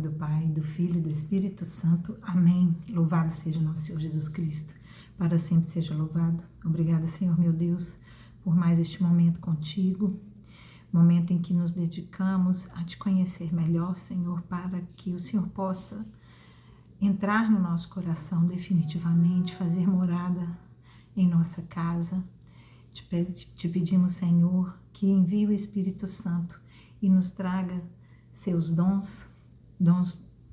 do Pai, do Filho e do Espírito Santo. Amém. Louvado seja o nosso Senhor Jesus Cristo. Para sempre seja louvado. Obrigada, Senhor meu Deus, por mais este momento contigo. Momento em que nos dedicamos a te conhecer melhor, Senhor, para que o Senhor possa entrar no nosso coração definitivamente, fazer morada em nossa casa. Te pedimos, Senhor, que envie o Espírito Santo e nos traga seus dons,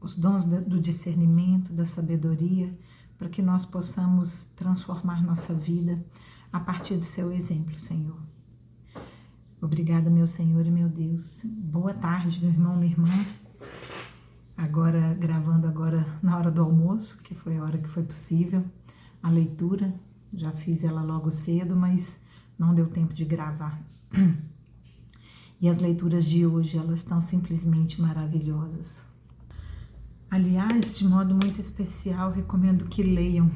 os dons do discernimento, da sabedoria, para que nós possamos transformar nossa vida a partir do seu exemplo, Senhor. Obrigada, meu Senhor e meu Deus. Boa tarde, meu irmão, minha irmã. Gravando na hora do almoço, que foi a hora que foi possível, a leitura. Já fiz ela logo cedo, mas não deu tempo de gravar. E as leituras de hoje, elas estão simplesmente maravilhosas. Aliás, de modo muito especial, recomendo que leiam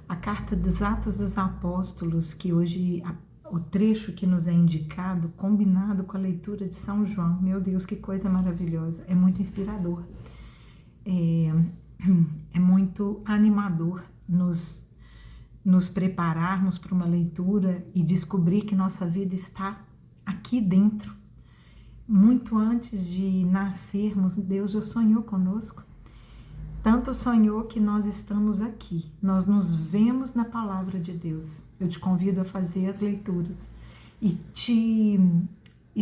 a Carta dos Atos dos Apóstolos, que hoje o trecho que nos é indicado, combinado com a leitura de São João. Meu Deus, que coisa maravilhosa. É muito inspirador. É muito animador nos prepararmos para uma leitura e descobrir que nossa vida está aqui dentro. Muito antes de nascermos, Deus já sonhou conosco. Tanto sonhou que nós estamos aqui. Nós nos vemos na palavra de Deus. Eu te convido a fazer as leituras e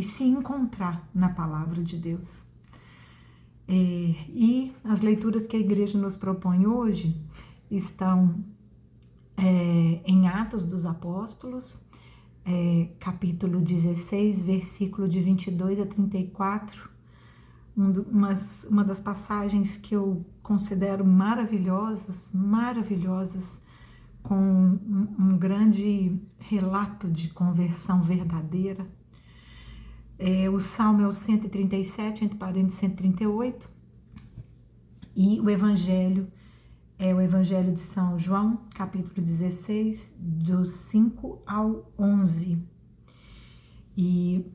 se encontrar na palavra de Deus. E as leituras que a igreja nos propõe hoje estão em Atos dos Apóstolos, capítulo 16, versículo de 22 a 34, uma das passagens que eu considero maravilhosas, com um grande relato de conversão verdadeira. O Salmo é o 137, entre parênteses 138, e o Evangelho é o Evangelho de São João, capítulo 16, do 5 ao 11. E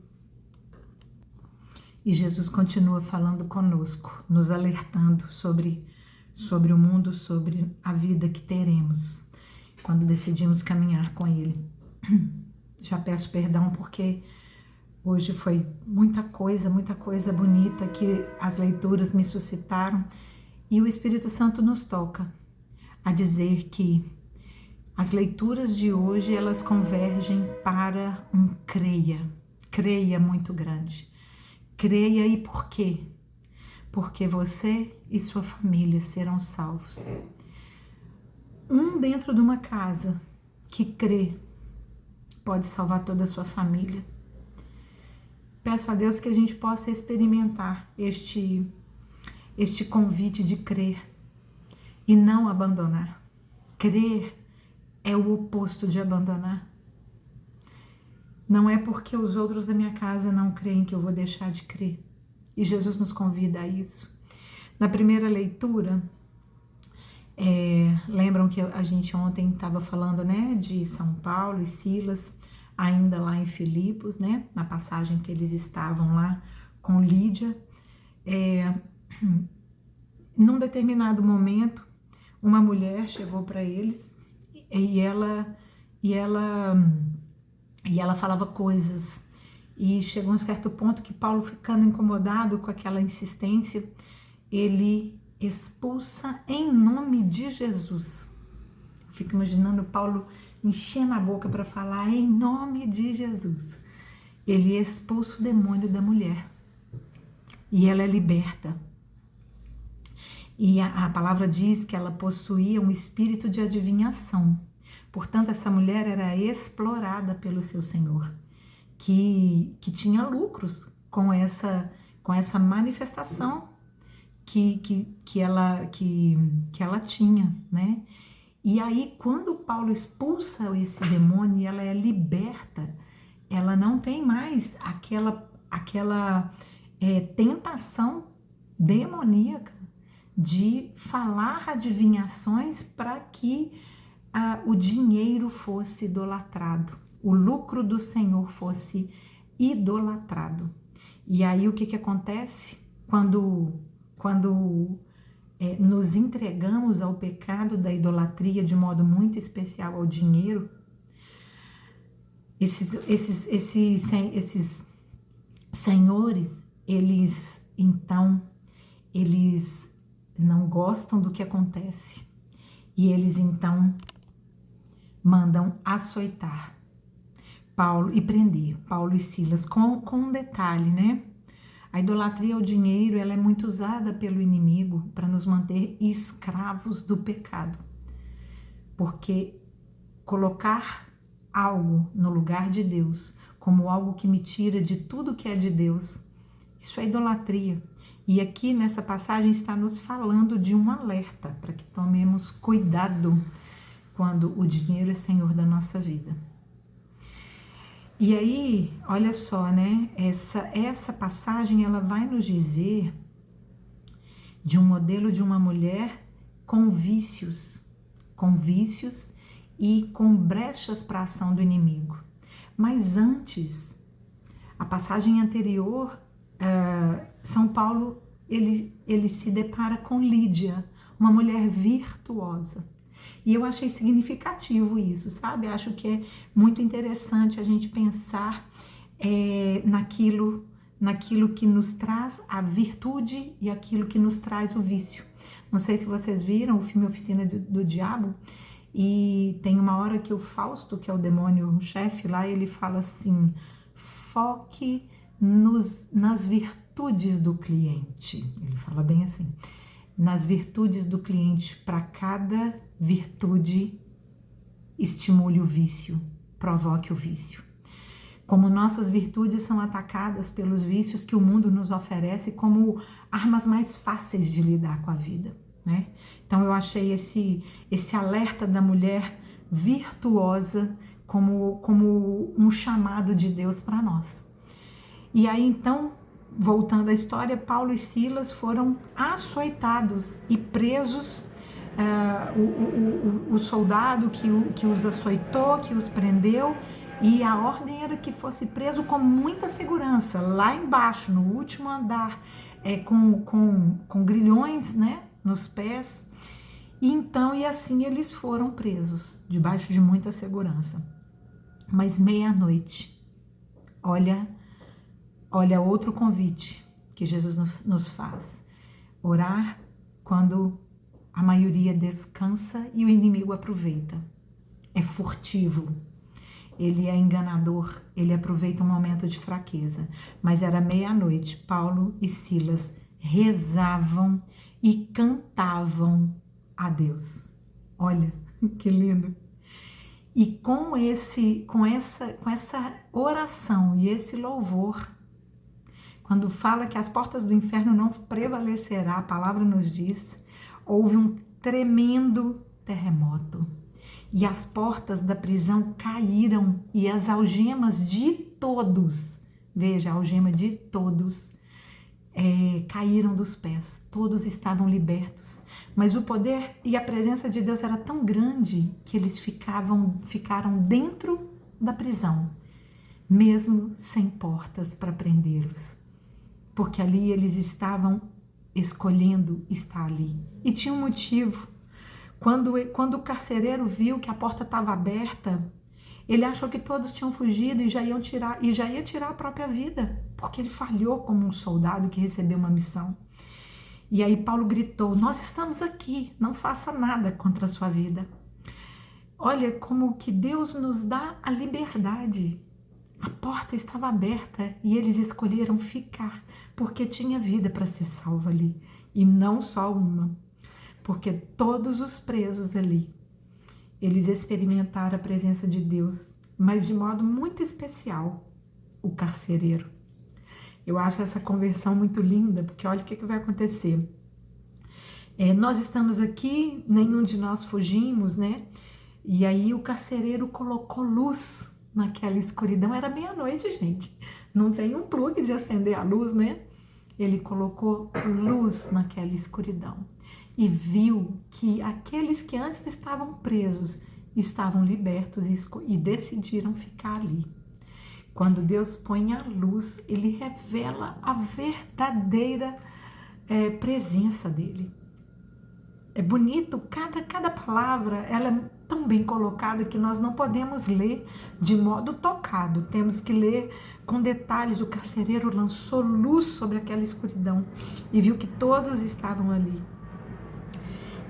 Jesus continua falando conosco, nos alertando sobre o mundo, sobre a vida que teremos quando decidimos caminhar com Ele. Já peço perdão porque hoje foi muita coisa bonita que as leituras me suscitaram, e o Espírito Santo nos toca a dizer que as leituras de hoje, elas convergem para um creia muito grande. Creia, e por quê? Porque você e sua família serão salvos. Um dentro de uma casa que crê pode salvar toda a sua família. Peço a Deus que a gente possa experimentar este convite de crer e não abandonar. Crer é o oposto de abandonar. Não é porque os outros da minha casa não creem que eu vou deixar de crer. E Jesus nos convida a isso. Na primeira leitura, lembram que a gente ontem estava falando, né, de São Paulo e Silas, ainda lá em Filipos, né, na passagem que eles estavam lá com Lídia. Num determinado momento, uma mulher chegou para eles e ela falava coisas, e chegou um certo ponto que Paulo, ficando incomodado com aquela insistência, ele expulsa em nome de Jesus. Eu fico imaginando Paulo enchendo a boca para falar em nome de Jesus. Ele expulsa o demônio da mulher e ela é liberta. E a palavra diz que ela possuía um espírito de adivinhação. Portanto, essa mulher era explorada pelo seu senhor, que tinha lucros com essa manifestação que ela tinha, né? E aí, quando Paulo expulsa esse demônio e ela é liberta, ela não tem mais aquela tentação demoníaca de falar adivinhações para que o dinheiro fosse idolatrado, o lucro do Senhor fosse idolatrado. E aí o que acontece? Quando quando nos entregamos ao pecado da idolatria de modo muito especial ao dinheiro, esses senhores, eles não gostam do que acontece e eles então mandam açoitar Paulo e prender Paulo e Silas, com um detalhe, né? A idolatria ao dinheiro, ela é muito usada pelo inimigo para nos manter escravos do pecado. Porque colocar algo no lugar de Deus, como algo que me tira de tudo que é de Deus, isso é idolatria. E aqui nessa passagem está nos falando de um alerta para que tomemos cuidado quando o dinheiro é senhor da nossa vida. E aí, olha só, né? Essa passagem, ela vai nos dizer de um modelo de uma mulher com vícios e com brechas para a ação do inimigo. Mas antes, a passagem anterior, São Paulo, ele se depara com Lídia, uma mulher virtuosa. E eu achei significativo isso, sabe? Acho que é muito interessante a gente pensar naquilo que nos traz a virtude e aquilo que nos traz o vício. Não sei se vocês viram o filme Oficina do Diabo, e tem uma hora que o Fausto, que é o demônio-chefe lá, ele fala assim: foque nas virtudes do cliente. Ele fala bem assim: nas virtudes do cliente, para cada virtude estimule o vício, provoque o vício. Como nossas virtudes são atacadas pelos vícios que o mundo nos oferece como armas mais fáceis de lidar com a vida, né? Então eu achei esse alerta da mulher virtuosa como um chamado de Deus para nós. E aí então, voltando à história, Paulo e Silas foram açoitados e presos. O soldado que os açoitou, que os prendeu, e a ordem era que fosse preso com muita segurança, lá embaixo, no último andar, com grilhões, né, nos pés. E assim eles foram presos, debaixo de muita segurança. Mas meia-noite, olha outro convite que Jesus nos faz: orar quando a maioria descansa e o inimigo aproveita. É furtivo, ele é enganador, ele aproveita um momento de fraqueza. Mas era meia-noite, Paulo e Silas rezavam e cantavam a Deus. Olha que lindo! E com essa oração e esse louvor, quando fala que as portas do inferno não prevalecerá, a palavra nos diz, houve um tremendo terremoto e as portas da prisão caíram e as algemas de todos, veja, a algema de todos, caíram dos pés. Todos estavam libertos, mas o poder e a presença de Deus era tão grande que eles ficaram dentro da prisão, mesmo sem portas para prendê-los, porque ali eles estavam escolhendo estar ali. E tinha um motivo. Quando o carcereiro viu que a porta estava aberta, ele achou que todos tinham fugido e já ia tirar a própria vida, porque ele falhou como um soldado que recebeu uma missão. E aí Paulo gritou: nós estamos aqui, não faça nada contra a sua vida. Olha como que Deus nos dá a liberdade. A porta estava aberta e eles escolheram ficar, porque tinha vida para ser salva ali, e não só uma, porque todos os presos ali, eles experimentaram a presença de Deus, mas de modo muito especial, o carcereiro. Eu acho essa conversão muito linda, porque olha o que vai acontecer. Nós estamos aqui, nenhum de nós fugimos, né? E aí o carcereiro colocou luz naquela escuridão. Era meia-noite, gente. Não tem um plug de acender a luz, né? Ele colocou luz naquela escuridão e viu que aqueles que antes estavam presos estavam libertos e decidiram ficar ali. Quando Deus põe a luz, ele revela a verdadeira presença dele. É bonito, cada palavra, ela é tão bem colocada que nós não podemos ler de modo tocado, temos que ler com detalhes. O carcereiro lançou luz sobre aquela escuridão e viu que todos estavam ali.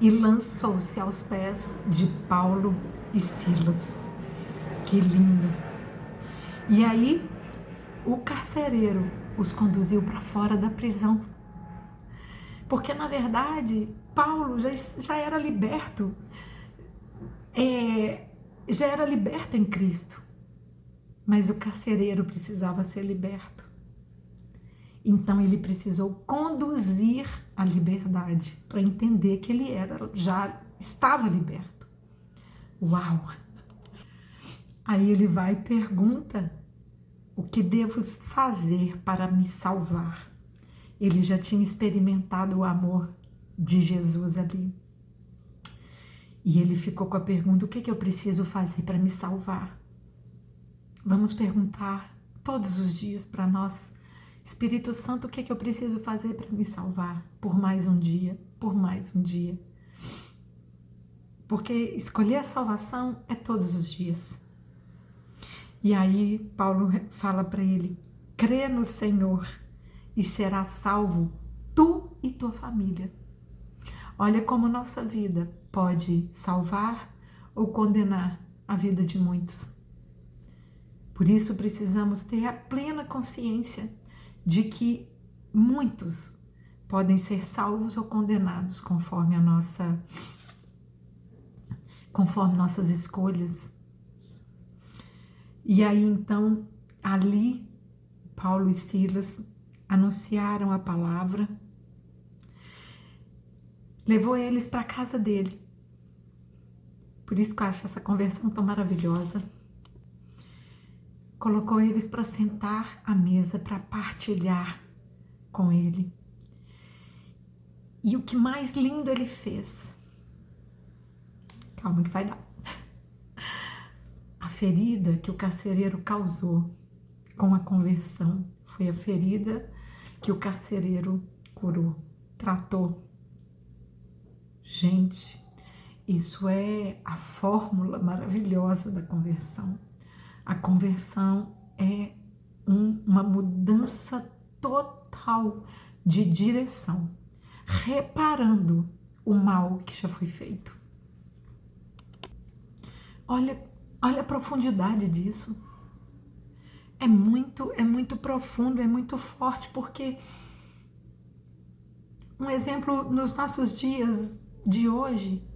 E lançou-se aos pés de Paulo e Silas. Que lindo! E aí, o carcereiro os conduziu para fora da prisão. Porque, na verdade, Paulo já era liberto. Já era liberto em Cristo. Mas o carcereiro precisava ser liberto. Então, ele precisou conduzir a liberdade para entender que ele já estava liberto. Uau! Aí ele vai e pergunta: o que devo fazer para me salvar? Ele já tinha experimentado o amor de Jesus ali. E ele ficou com a pergunta: o que eu preciso fazer para me salvar? Vamos perguntar todos os dias para nós: Espírito Santo, o que eu preciso fazer para me salvar? Por mais um dia, por mais um dia. Porque escolher a salvação é todos os dias. E aí Paulo fala para ele: crê no Senhor e será salvo tu e tua família. Olha como nossa vida pode salvar ou condenar a vida de muitos. Por isso precisamos ter a plena consciência de que muitos podem ser salvos ou condenados conforme nossas escolhas. E aí então, ali, Paulo e Silas anunciaram a palavra, levou eles para a casa dele. Por isso que eu acho essa conversão tão maravilhosa. Colocou eles para sentar à mesa, para partilhar com ele. E o que mais lindo ele fez? Calma que vai dar. A ferida que o carcereiro causou com a conversão foi a ferida que o carcereiro curou, tratou. Gente, isso é a fórmula maravilhosa da conversão. A conversão é uma mudança total de direção, reparando o mal que já foi feito. Olha a profundidade disso. É muito profundo, é muito forte, porque um exemplo nos nossos dias de hoje,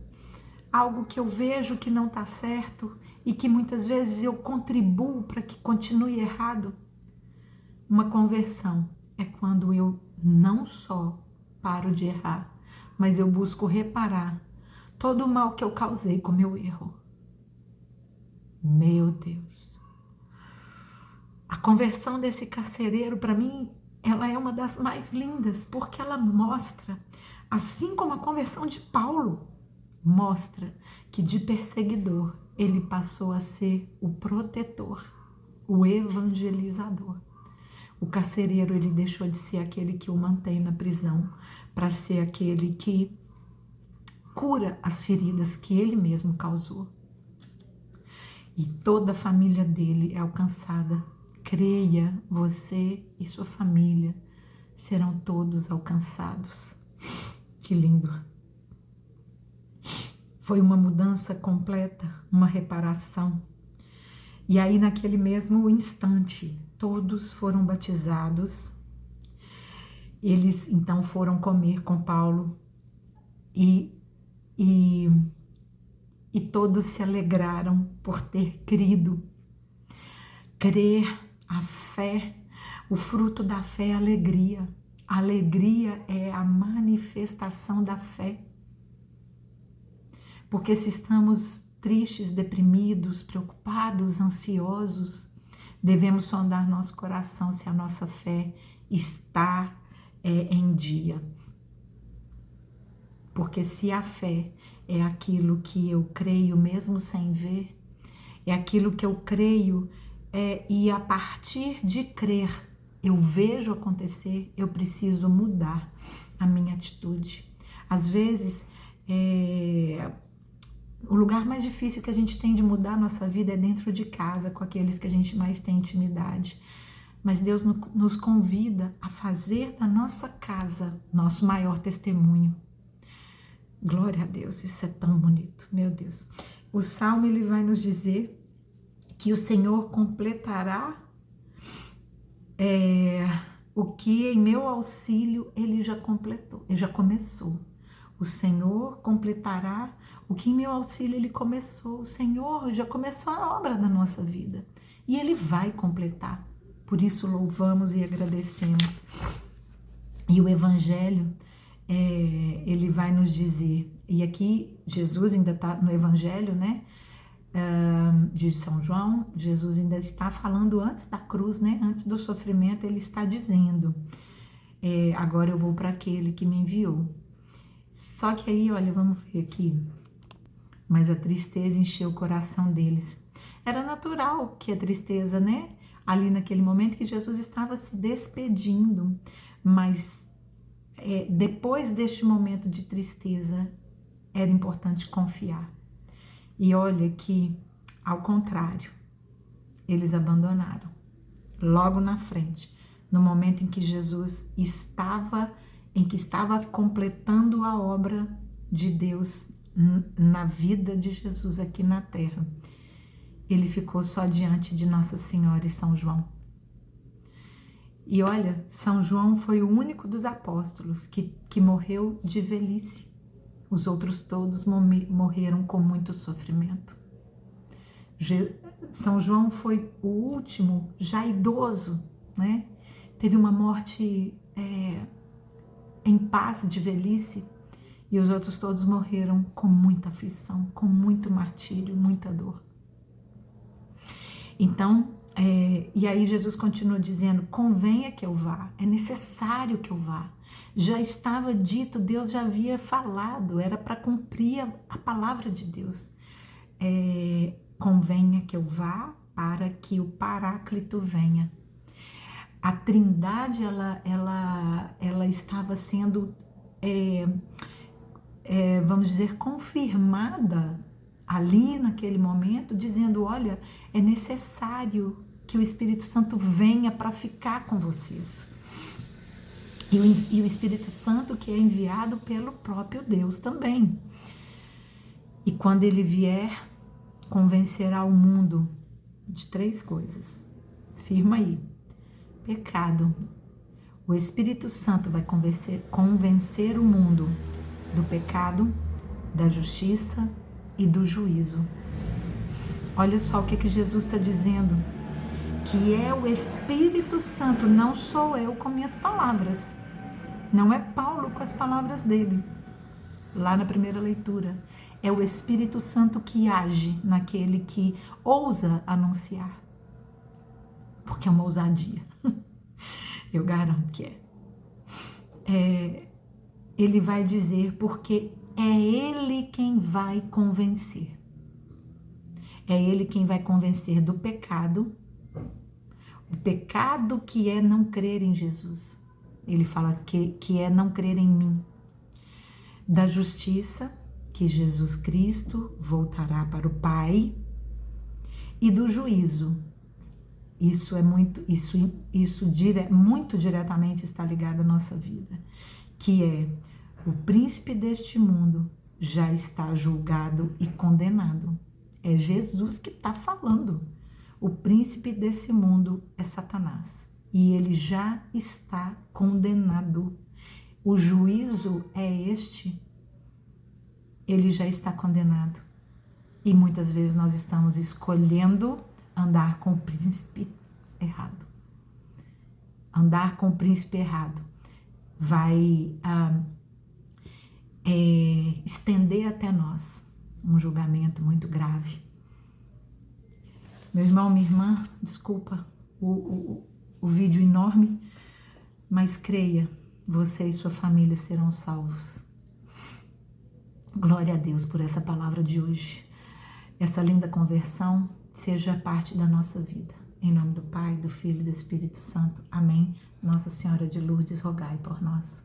algo que eu vejo que não está certo e que muitas vezes eu contribuo para que continue errado. Uma conversão é quando eu não só paro de errar, mas eu busco reparar todo o mal que eu causei com meu erro. Meu Deus! A conversão desse carcereiro, para mim, ela é uma das mais lindas, porque ela mostra, assim como a conversão de Paulo, mostra que de perseguidor ele passou a ser o protetor, o evangelizador. O carcereiro, ele deixou de ser aquele que o mantém na prisão para ser aquele que cura as feridas que ele mesmo causou. E toda a família dele é alcançada. Creia, você e sua família serão todos alcançados. Que lindo! Foi uma mudança completa, uma reparação. E aí, naquele mesmo instante, todos foram batizados. Eles, então, foram comer com Paulo e todos se alegraram por ter crido. Crer, a fé, o fruto da fé é alegria. A alegria é a manifestação da fé. Porque se estamos tristes, deprimidos, preocupados, ansiosos, devemos sondar nosso coração se a nossa fé está em dia. Porque se a fé é aquilo que eu creio mesmo sem ver, é aquilo que eu creio e a partir de crer eu vejo acontecer, eu preciso mudar a minha atitude. Às vezes, o lugar mais difícil que a gente tem de mudar a nossa vida é dentro de casa, com aqueles que a gente mais tem intimidade. Mas Deus nos convida a fazer da nossa casa nosso maior testemunho. Glória a Deus, isso é tão bonito, meu Deus. O Salmo, ele vai nos dizer que o Senhor completará o que em meu auxílio ele já completou, ele já começou. O Senhor completará o que em meu auxílio ele começou. O Senhor já começou a obra da nossa vida e ele vai completar. Por isso louvamos e agradecemos. E o Evangelho, ele vai nos dizer, e aqui Jesus ainda está no Evangelho, né? De São João, Jesus ainda está falando antes da cruz, né? Antes do sofrimento, ele está dizendo: agora eu vou para aquele que me enviou. Só que aí, olha, vamos ver aqui. Mas a tristeza encheu o coração deles. Era natural que a tristeza, né? Ali naquele momento que Jesus estava se despedindo, mas depois deste momento de tristeza, era importante confiar. E olha que, ao contrário, eles abandonaram. Logo na frente, no momento em que Jesus estava completando a obra de Deus na vida de Jesus aqui na terra, ele ficou só diante de Nossa Senhora e São João. E olha, São João foi o único dos apóstolos que morreu de velhice. Os outros todos morreram com muito sofrimento. São João foi o último, já idoso, né? Teve uma morte em paz de velhice, e os outros todos morreram com muita aflição, com muito martírio, muita dor. Então, e aí Jesus continua dizendo: convenha que eu vá, é necessário que eu vá. Já estava dito, Deus já havia falado, era para cumprir a palavra de Deus. Convenha que eu vá para que o Paráclito venha. A Trindade, ela estava sendo, vamos dizer, confirmada ali naquele momento, dizendo: olha, é necessário que o Espírito Santo venha para ficar com vocês. E o Espírito Santo que é enviado pelo próprio Deus também. E quando ele vier, convencerá o mundo de 3 coisas. Firma aí. Pecado. O Espírito Santo vai convencer o mundo do pecado, da justiça e do juízo. Olha só o que Jesus está dizendo. Que é o Espírito Santo, não sou eu com minhas palavras. Não é Paulo com as palavras dele. Lá na primeira leitura, é o Espírito Santo que age naquele que ousa anunciar. Porque é uma ousadia. Eu garanto que é. Ele vai dizer porque é ele quem vai convencer. É ele quem vai convencer do pecado. O pecado que é não crer em Jesus. Ele fala que é não crer em mim. Da justiça, que Jesus Cristo voltará para o Pai. E do juízo. Isso muito diretamente está ligado à nossa vida. Que é o príncipe deste mundo já está julgado e condenado. É Jesus que está falando. O príncipe desse mundo é Satanás. E ele já está condenado. O juízo é este. Ele já está condenado. E muitas vezes nós estamos escolhendo andar com o príncipe errado. Andar com o príncipe errado vai estender até nós um julgamento muito grave. Meu irmão, minha irmã, desculpa o vídeo enorme, mas creia, você e sua família serão salvos. Glória a Deus por essa palavra de hoje. Essa linda conversão seja parte da nossa vida. Em nome do Pai, do Filho e do Espírito Santo. Amém. Nossa Senhora de Lourdes, rogai por nós.